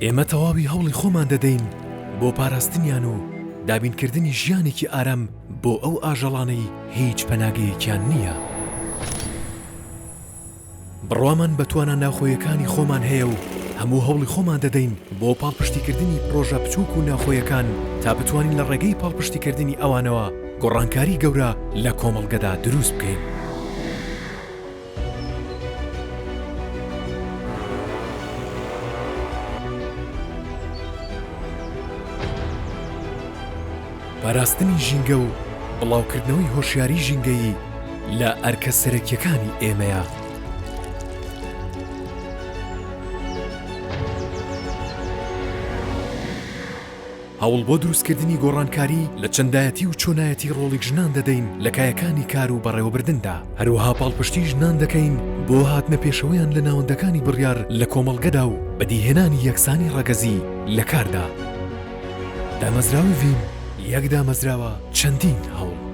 ئێمە تەواوی هەوڵی خۆمان دەدەین بۆ پاراستنیان و دابینکردنی ژیانێکی ئارام بۆ ئەو ئاژەڵانەی هیچ پەناگەیەکیان نییە. بڕوامان بە توانە ناوخۆیەکانی خۆمان هەیە و هەموو هەوڵی خۆمان دەدەین بۆ پاڵپشتیکردنی پرۆژە بچووک و ناوخۆیەکان تا بتوانین لە ڕێگەی پاڵپشتیکردنی ئەوانەوە گۆڕانکاری گەورە لە کۆمەڵگەدا دروست بکەین. پاراستنی ژینگە و بڵاوکردنەوەی هۆشیاری ژینگەیی لە ئەرکە سەرەکیەکانی ئێمەیە. هەوڵ بۆ دروستکردنی گۆڕانکاری لە چەندایەتی و چۆنایەتی ڕۆڵی ژنان دەدەین لە کایەکانی کار و بەڕێوەبردندا. هەروەها پاڵپشتی ژنان دەکەین بۆ هاتنە پێشەوەیان لە ناوەندەکانی بڕیار لە کۆمەڵگەدا و بەدیهێنانی یەکسانی ڕەگەزی لە کاردا. دامەزراوی ڤین یەک دامەزراوە چەندین هەوڵ.